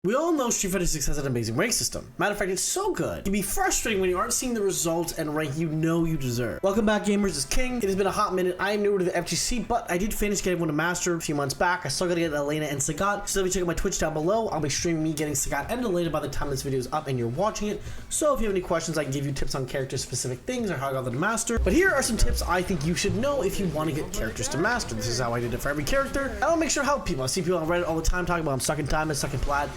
We all know Street Fighter 6 has an amazing rank system. Matter of fact, it's so good. It can be frustrating when you aren't seeing the results and rank you know you deserve. Welcome back, gamers. It's King. It has been a hot minute. I am newer to the FGC, but I did finish getting one to Master a few months back. I still gotta get Elena and Sagat. So if you check out my Twitch down below, I'll be streaming me getting Sagat and Elena by the time this video is up and you're watching it. So if you have any questions, I can give you tips on character-specific things or how I got them to Master. But here are some tips I think you should know if you want to get characters to Master. This is how I did it for every character. I don't make sure to help people. I see people on Reddit all the time talking about I'm stuck in diamond, stuck in plat.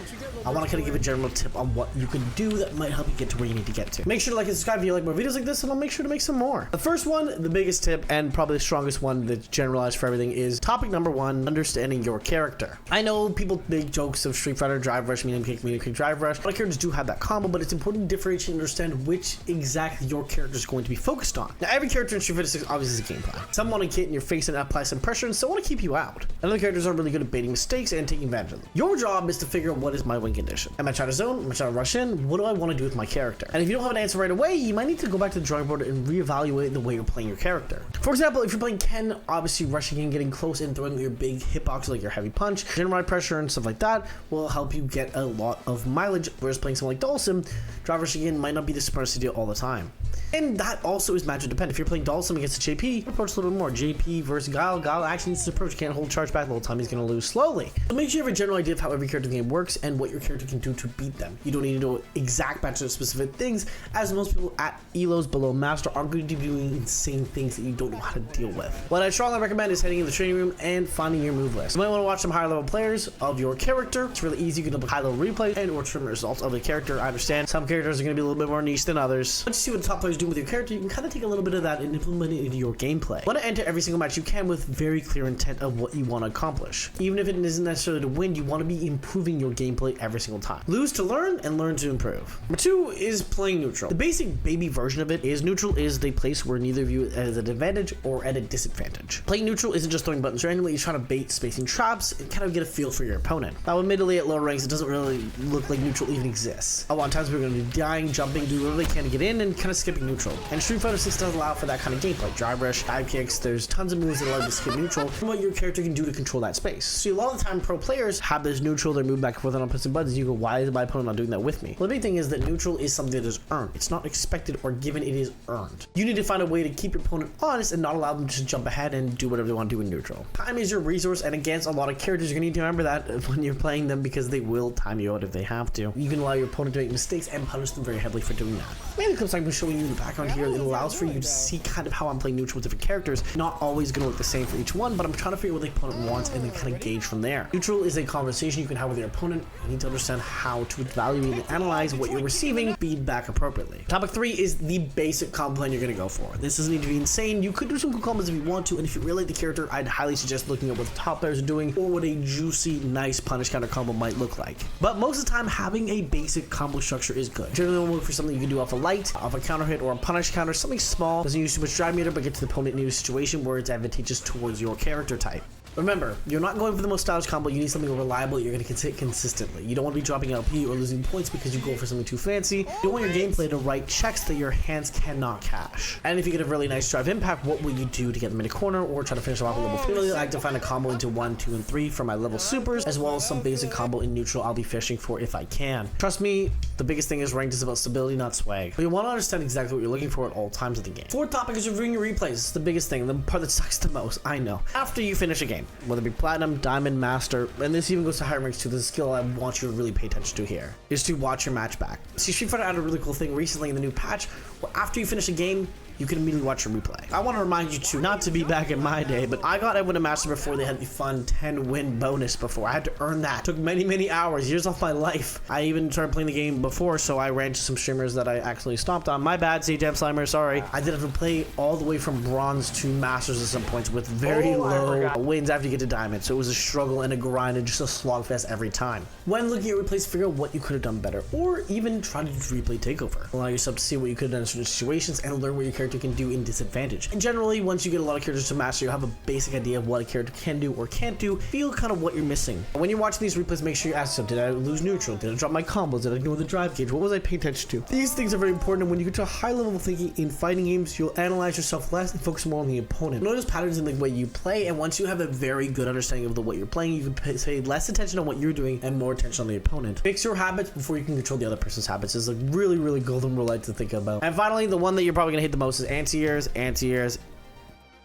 I want to kind of give a general tip on what you can do that might help you get to where you need to get to. Make sure to like and subscribe if you like more videos like this, and I'll make sure to make some more. The first one, the biggest tip, and probably the strongest one that's generalized for everything is topic number one, understanding your character. I know people make jokes of Street Fighter drive rush, medium kick, drive rush. A lot of characters do have that combo, but it's important to differentiate and understand which exactly your character is going to be focused on. Now, every character in Street Fighter 6 obviously is a game plan. Some want to get in your face and apply some pressure, and some want to keep you out. And other characters are really good at baiting mistakes and taking advantage of them. Your job is to figure out what is my win condition. Am I trying to zone? Am I trying to rush in? What do I want to do with my character? And if you don't have an answer right away, you might need to go back to the drawing board and reevaluate the way you're playing your character. For example, if you're playing Ken, obviously rushing in, getting close, and throwing your big hitbox like your heavy punch, general pressure and stuff like that will help you get a lot of mileage, whereas playing someone like Dawson, drive rushing in might not be the smartest idea all the time. And that also is matchup dependent. If you're playing Dawson against a JP, approach a little bit more. JP versus Guile. Guile actually needs to approach. Can't hold charge back the whole time. He's going to lose slowly. So make sure you have a general idea of how every character in the game works and what your character can do to beat them. You don't need to know exact matchup specific things, as most people at ELOs below Master aren't going to be doing insane things that you don't know how to deal with. What I strongly recommend is heading in the training room and finding your move list. You might want to watch some higher level players of your character. It's really easy. You can look at high level replays and or trim results of the character. I understand some characters are going to be a little bit more niche than others. Once you see what the top players do with your character, you can kind of take a little bit of that and implement it into your gameplay. You want to enter every single match you can with very clear intent of what you want to accomplish. Even if it isn't necessarily to win, you want to be improving your gameplay every single time. Lose to learn and learn to improve. Number two is playing neutral. The basic baby version of it is neutral is the place where neither of you is at an advantage or at a disadvantage. Playing neutral isn't just throwing buttons randomly, you're trying to bait spacing traps and kind of get a feel for your opponent. Now admittedly at lower ranks it doesn't really look like neutral even exists. A lot of times we're going to be dying, jumping, do whatever they can to get in and kind of skipping neutral. And Street Fighter 6 does allow for that kind of gameplay. Drive rush, dive kicks, there's tons of moves that allow you to skip neutral and what your character can do to control that space. So a lot of the time pro players have this neutral, they're moving back and forth on pressing buttons. You go, why is my opponent not doing that with me? Well, the big thing is that neutral is something that is earned. It's not expected or given, it is earned. You need to find a way to keep your opponent honest and not allow them to jump ahead and do whatever they want to do in neutral. Time is your resource, and against a lot of characters, you're gonna need to remember that when you're playing them because they will time you out if they have to. You can allow your opponent to make mistakes and punish them very heavily for doing that. Maybe clips I'm showing you in the background here, it allows for you to see kind of how I'm playing neutral with different characters. Not always gonna look the same for each one, but I'm trying to figure out what the opponent wants and then kind of gauge from there. Neutral is a conversation you can have with your opponent. You need to understand how to evaluate and analyze what you're receiving, feedback appropriately. Topic 3 is the basic combo plan you're gonna go for. This doesn't need to be insane. You could do some cool combos if you want to, and if you really like the character, I'd highly suggest looking at what the top players are doing or what a juicy, nice punish counter combo might look like. But most of the time, having a basic combo structure is good. Generally, we'll look for something you can do off a light, off a counter hit, or a punish counter, something small, doesn't use too much drive meter, but get to the opponent in a situation where it's advantageous towards your character type. Remember, you're not going for the most stylish combo, you need something reliable you're going to hit consistently. You don't want to be dropping LP or losing points because you go for something too fancy. You don't want your gameplay to write checks that your hands cannot cash. And if you get a really nice drive impact, what will you do to get them in a corner or try to finish them off a level 3? I like to find a combo into 1, 2, and 3 for my level supers, as well as some basic combo in neutral I'll be fishing for if I can. Trust me, the biggest thing is ranked is about stability, not swag. But you want to understand exactly what you're looking for at all times of the game. Fourth topic is reviewing your replays. It's the biggest thing, the part that sucks the most, I know. After you finish a game, whether it be Platinum, Diamond, Master, and this even goes to higher ranks too, the skill I want you to really pay attention to here is to watch your match back. See, Street Fighter had a really cool thing recently in the new patch where after you finish a game, you can immediately watch your replay. I want to remind you too, not to be back in my day, but I got Edwin a Master before they had the fun 10 win bonus before. I had to earn that. It took many hours, years off my life. I even started playing the game before, so I ran to some streamers that I actually stomped on. My bad, CJM Slimer, sorry. I did have to play all the way from bronze to masters at some points with very low wins after you get to diamond. So it was a struggle and a grind and just a slogfest every time. When looking at replays, figure out what you could have done better, or even try to replay takeover. Allow yourself to see what you could have done in certain situations and learn what your character character can do in disadvantage. And generally, once you get a lot of characters to master, you have a basic idea of what a character can do or can't do, feel kind of what you're missing. When you're watching these replays, make sure you ask yourself, did I lose neutral? Did I drop my combos? Did I ignore the drive gauge? What was I paying attention to? These things are very important, and when you get to a high level of thinking in fighting games, you'll analyze yourself less and focus more on the opponent. Notice patterns in the way you play, and once you have a very good understanding of what you're playing, you can pay less attention on what you're doing and more attention on the opponent. Fix your habits before you can control the other person's habits is a really, really golden rule I like to think about. And finally, the one that you're probably gonna hate the most is anti-airs, anti-airs,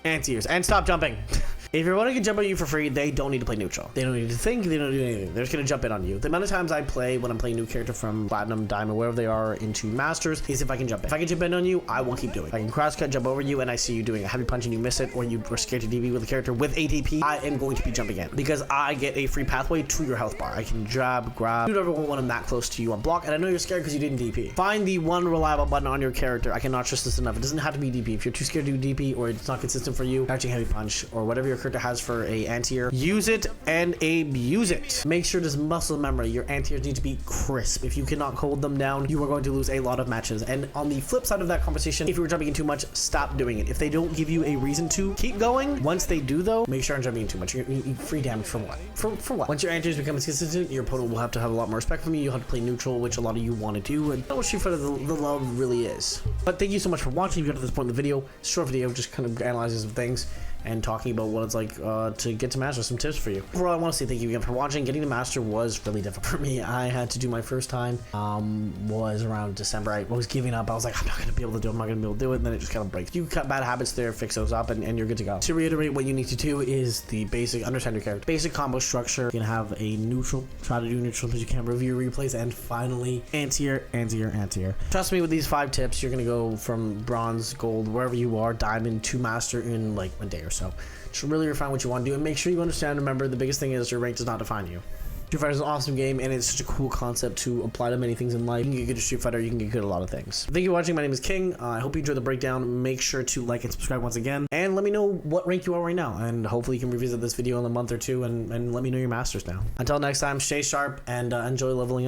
anti-airs, and stop jumping. If your opponent can jump on you for free, they don't need to play neutral. They don't need to think, they don't do anything. They're just gonna jump in on you. The amount of times I play when I'm playing new character from Platinum, Diamond, wherever they are into Masters is if I can jump in. If I can jump in on you, I won't keep doing it. If I can cross cut, jump over you, and I see you doing a heavy punch and you miss it, or you were scared to DP with a character with ATP, I am going to be jumping in because I get a free pathway to your health bar. I can jab, grab, do whatever when I'm that close to you on block, and I know you're scared because you didn't DP. Find the one reliable button on your character. I cannot stress this enough. It doesn't have to be DP. If you're too scared to do DP or it's not consistent for you, crouching heavy punch or whatever your character has for a anti-air, use it and abuse it. Make sure this muscle memory, your anti-airs need to be crisp. If you cannot hold them down, you are going to lose a lot of matches. And on the flip side of that conversation, if you were jumping in too much, stop doing it. If they don't give you a reason to, keep going. Once they do though, make sure I'm jumping in too much. You're free damage for what? For what? Once your anti-airs become consistent, your opponent will have to have a lot more respect for you. You'll have to play neutral, which a lot of you want to do, and that's what Street Fighter the love really is. But thank you so much for watching. If you got to this point in the video, short video, just kind of analyzing some things and talking about what it's like to get to master, some tips for you. Overall, I want to say thank you again for watching. Getting to master was really difficult for me. I had to do my first time, was around December. I was giving up. I was like, I'm not going to be able to do it. I'm not going to be able to do it. And then it just kind of breaks. You cut bad habits there, fix those up, and you're good to go. To reiterate, what you need to do is the basic, understand your character. Basic combo structure. You can have a neutral, try to do neutral because you can review replays, and finally, anti-air, anti-air, anti-air. Trust me, with these 5 tips, you're going to go from bronze, gold, wherever you are, diamond to master in like a day or so. Just really refine what you want to do and make sure you understand. Remember, the biggest thing is your rank does not define you. Street Fighter is an awesome game, and it's such a cool concept to apply to many things in life. You can get good at Street Fighter, you can get good at a lot of things. Thank you for watching. My name is King. I hope you enjoyed the breakdown. Make sure to like and subscribe once again, and let me know what rank you are right now, and hopefully you can revisit this video in a month or two and let me know your masters now. Until next time, stay sharp and enjoy leveling up.